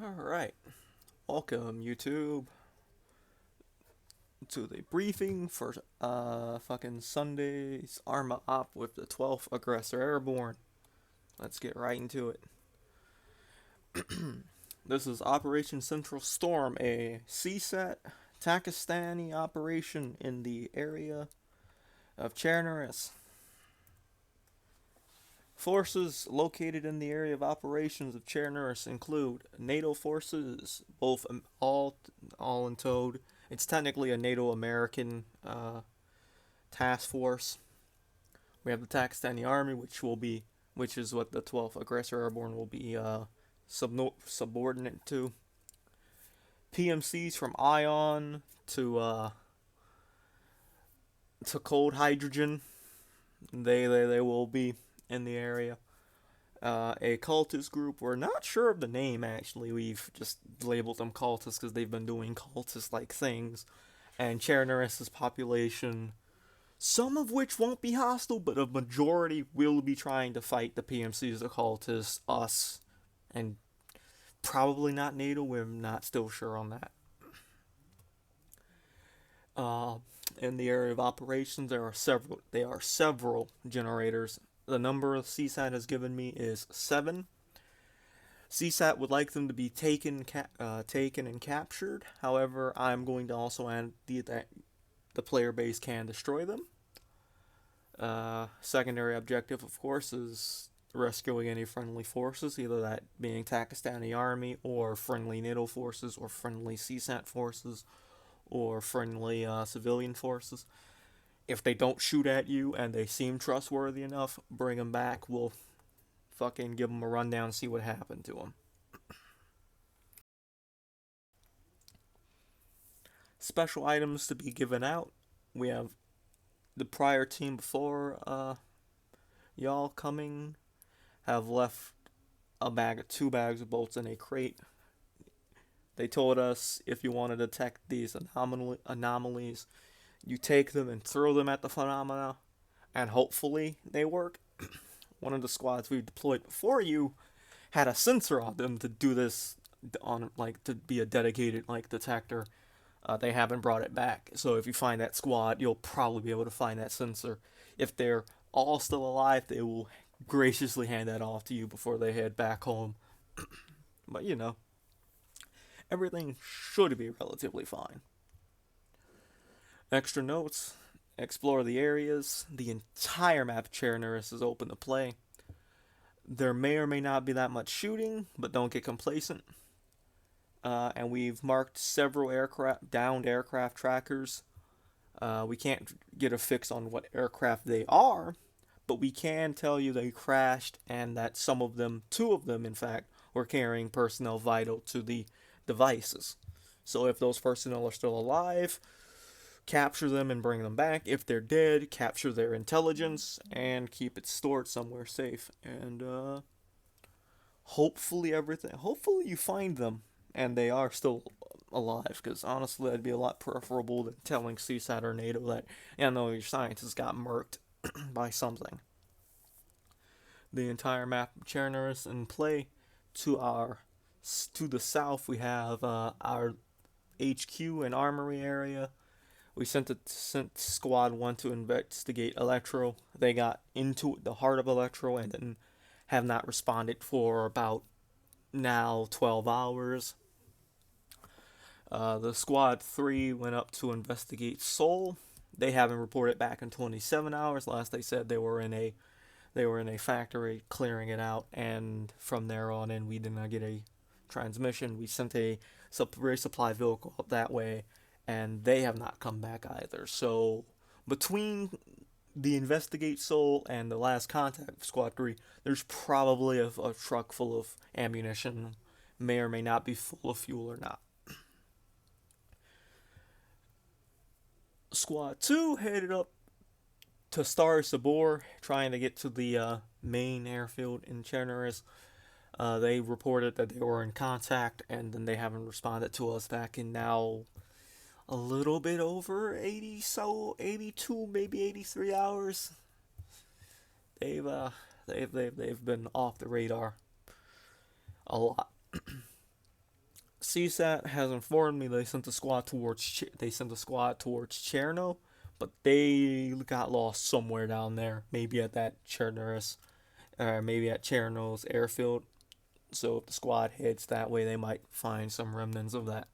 Alright, welcome YouTube to the briefing for fucking Sunday's Arma Op with the 12th Aggressor Airborne. Let's get right into it. This is Operation Central Storm, a CSAT-Takistani operation in the area of Chernobyl. Forces located in the area of operations of Chernobyl include NATO forces, both all in towed. It's technically a NATO American task force. We have the Takistani Army, which is what the 12th Aggressor Airborne will be subordinate to. PMCs from Ion to cold hydrogen. They will be in the area. A cultist group. We're not sure of the name, actually. We've just labeled them cultists because they've been doing cultist-like things. And Chernobyl population, some of which won't be hostile, but a majority will be trying to fight the PMCs, the cultists, us, and probably not NATO. We're not still sure on that. In the area of operations, there are several generators. The number of CSAT has given me is 7. CSAT would like them to be taken and captured. However, I'm going to also add that the player base can destroy them. Secondary objective, of course, is rescuing any friendly forces, either that being Takistani Army or friendly NATO forces or friendly CSAT forces or friendly civilian forces. If they don't shoot at you and they seem trustworthy enough, bring them back. We'll fucking give them a rundown and see what happened to them. Special items to be given out. We have the prior team before y'all coming have left two bags of bolts in a crate. They told us if you want to detect these anomalies, you take them and throw them at the phenomena, and hopefully they work. One of the squads we deployed before you had a sensor on them to do this to be a dedicated detector. They haven't brought it back, so if you find that squad, you'll probably be able to find that sensor. If they're all still alive, they will graciously hand that off to you before they head back home. But everything should be relatively fine. Extra notes: explore the areas. The entire map of Chernobyl is open to play. There may or may not be that much shooting, but don't get complacent. And we've marked several downed aircraft trackers. We can't get a fix on what aircraft they are, but we can tell you they crashed and that two of them in fact, were carrying personnel vital to the devices. So if those personnel are still alive, capture them and bring them back. If they're dead, capture their intelligence and keep it stored somewhere safe. And hopefully you find them and they are still alive, because honestly that'd be a lot preferable than telling CSAT or NATO that your scientists got murked by something. The entire map of Chernobyl in play. To the south we have our HQ and armory area. We sent Squad 1 to investigate Electro. They got into the heart of Electro and then have not responded for about now 12 hours. The Squad 3 went up to investigate Seoul. They haven't reported back in 27 hours. Last they said they were in a factory clearing it out, and from there on in we did not get a transmission. We sent a resupply vehicle up that way, and they have not come back either. So between the investigate Seoul and the last contact of Squad 3, there's probably a truck full of ammunition. May or may not be full of fuel or not. Squad 2 headed up to Star Sabor, trying to get to the main airfield in Chernobyl. They reported that they were in contact, and then they haven't responded to us back in now a little bit over 82, maybe 83 hours. They've been off the radar a lot. CSAT has informed me they sent a squad towards Cherno, but they got lost somewhere down there, maybe at that Chernoris, or maybe at Cherno's airfield. So if the squad heads that way, they might find some remnants of that.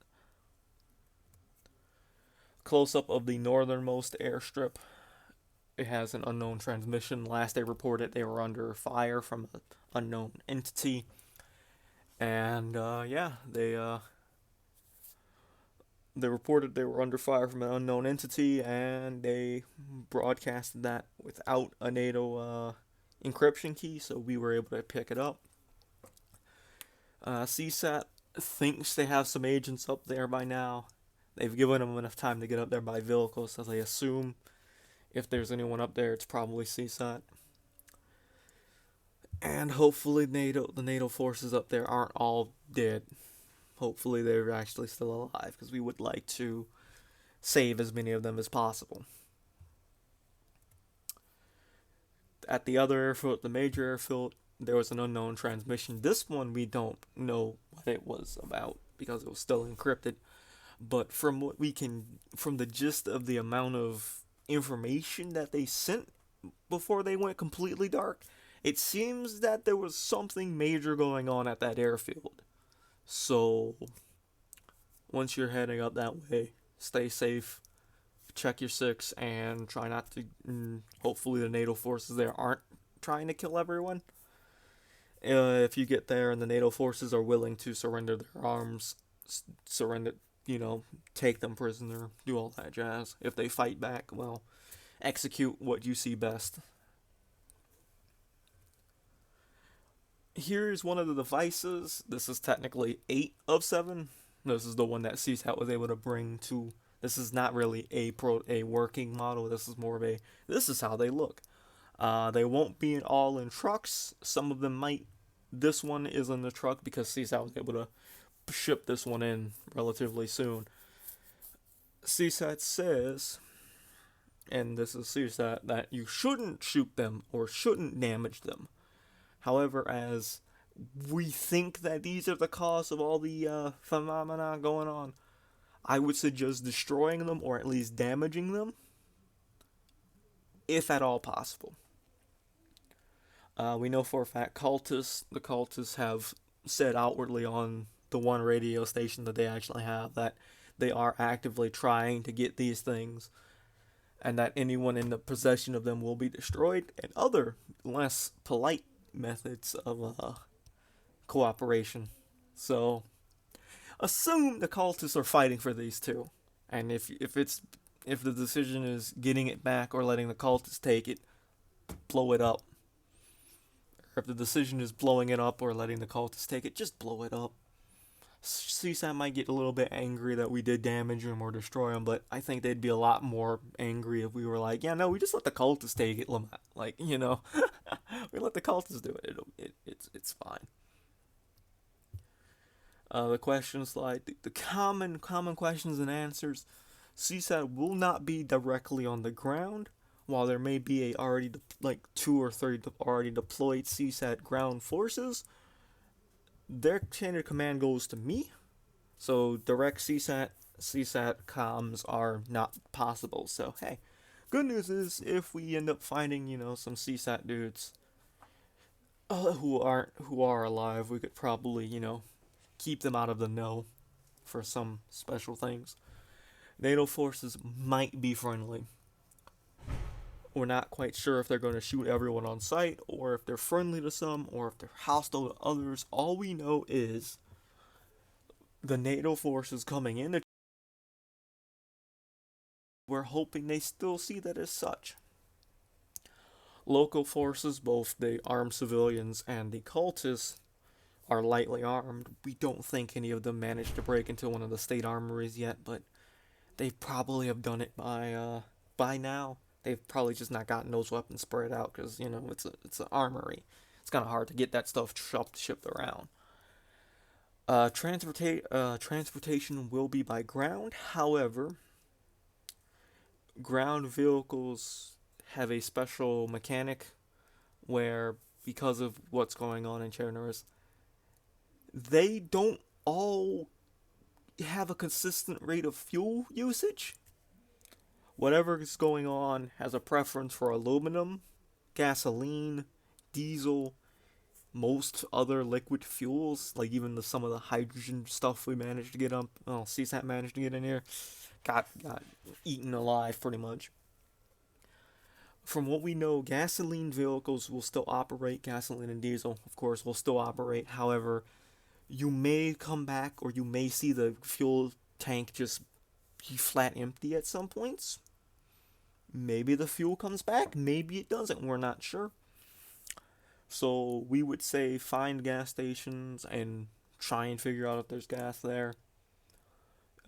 Close up of the northernmost airstrip. It has an unknown transmission. Last they reported, they were under fire from an unknown entity, and they reported they were under fire from an unknown entity, and they broadcasted that without a NATO encryption key, so we were able to pick it up. CSAT thinks they have some agents up there by now. They've given them enough time to get up there by vehicle, so they assume if there's anyone up there, it's probably CSAT. And hopefully the NATO forces up there aren't all dead. Hopefully they're actually still alive, because we would like to save as many of them as possible. At the other airfield, the major airfield, there was an unknown transmission. This one we don't know what it was about because it was still encrypted. But from the gist of the amount of information that they sent before they went completely dark, it seems that there was something major going on at that airfield. So, once you're heading up that way, stay safe, check your six, and try not to. Hopefully, the NATO forces there aren't trying to kill everyone. If you get there and the NATO forces are willing to surrender their arms, take them prisoner, do all that jazz. If they fight back, well, execute what you see best. Here's one of the devices. This is technically 8 of 7. This is the one that CSAT was able to bring to. This is not really a working model. This is more of this is how they look. They won't be all in trucks. Some of them might. This one is in the truck because CSAT was able to ship this one in relatively soon. CSAT says, and this is CSAT, that you shouldn't shoot them or shouldn't damage them. However, as we think that these are the cause of all the phenomena going on, I would suggest destroying them or at least damaging them, if at all possible. We know for a fact the cultists have said outwardly on the one radio station that they actually have that they are actively trying to get these things, and that anyone in the possession of them will be destroyed, and other less polite methods of cooperation. So assume the cultists are fighting for these two, and if the decision is getting it back or letting the cultists take it, blow it up. Or if the decision is blowing it up or letting the cultists take it, just blow it up. CSAT might get a little bit angry that we did damage them or destroy them, but I think they'd be a lot more angry if we were like, yeah, no, we just let the cultists take it, like, we let the cultists do it. It's fine. The question slide, the common questions and answers. CSAT will not be directly on the ground. While there may be already 2 or 3 already deployed CSAT ground forces, their chain of command goes to me. So direct CSAT comms are not possible. So hey, good news is if we end up finding some CSAT dudes who are alive, we could probably keep them out of the know for some special things. NATO forces might be friendly. We're not quite sure if they're going to shoot everyone on sight, or if they're friendly to some, or if they're hostile to others. All we know is the NATO forces coming in. We're hoping they still see that as such. Local forces, both the armed civilians and the cultists, are lightly armed. We don't think any of them managed to break into one of the state armories yet, but they probably have done it by now. They've probably just not gotten those weapons spread out because, it's an armory. It's kind of hard to get that stuff shipped around. Transportation will be by ground. However, ground vehicles have a special mechanic where, because of what's going on in Chernobyl, they don't all have a consistent rate of fuel usage. Whatever is going on has a preference for aluminum, gasoline, diesel, most other liquid fuels, like even some of the hydrogen stuff we managed to get up. Oh, CSAT managed to get in here. Got eaten alive pretty much. From what we know, gasoline vehicles will still operate. Gasoline and diesel, of course, will still operate. However, you may come back, or you may see the fuel tank just be flat empty at some points. Maybe the fuel comes back, maybe it doesn't, we're not sure. So we would say find gas stations and try and figure out if there's gas there.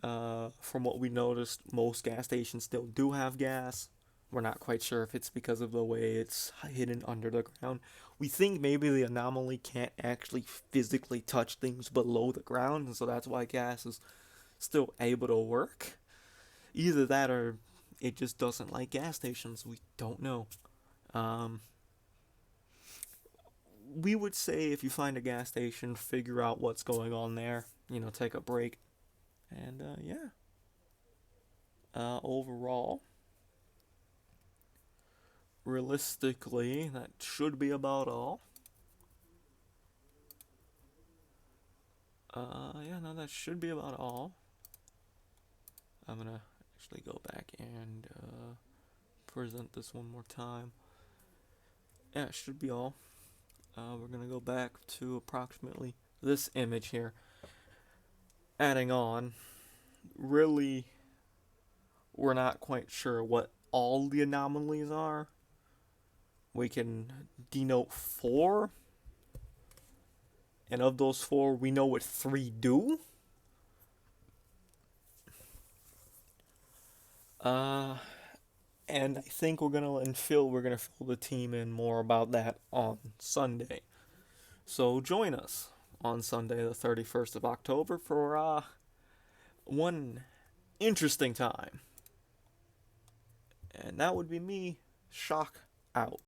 From what we noticed, most gas stations still do have gas. We're not quite sure if it's because of the way it's hidden under the ground. We think maybe the anomaly can't actually physically touch things below the ground, and so that's why gas is still able to work. Either that or it just doesn't like gas stations. We don't know. Um, we would say if you find a gas station, figure out what's going on there. Take a break. And yeah. Overall, realistically, that should be about all. Yeah, no, that should be about all. I'm gonna actually go back and present this one more time. Yeah, it should be all. We're gonna go back to approximately this image here. Adding on, really, we're not quite sure what all the anomalies are. We can denote 4, and of those 4, we know what 3 do. And I think we're gonna fill the team in more about that on Sunday. So join us on Sunday, the 31st of October, for one interesting time. And that would be me, Shock out.